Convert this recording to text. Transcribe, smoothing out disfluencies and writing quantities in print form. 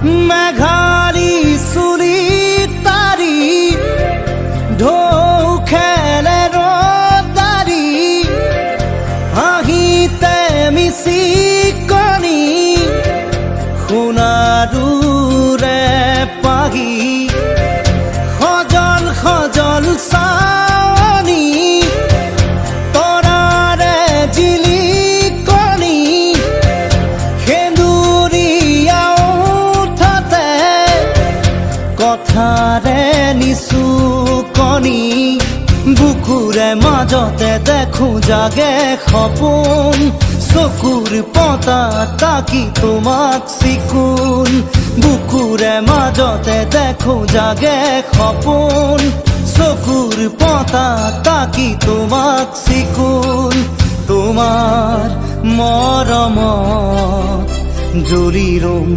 মেঘাৰী চুৰি তাৰি ঢৌ খেলে ৰদাৰি হাঁহিতে মিচিকনি সোণাৰুৰে পাহি সজল সজল চাৱনি তৰাৰে জিলিকনি সেন্দুৰীয়া উঠতে কথাৰে নিচুকনি বুকুৰে মাজতে দেখো জাগে সপোন চকুৰ পতা তাকি তোমাক চিকুণ বুকুৰে মাজতে দেখো জাগে সপোন চকুৰ পতা তাকি তোমাক চিকুণ তোমাৰ মৰমত জ্বলি ৰম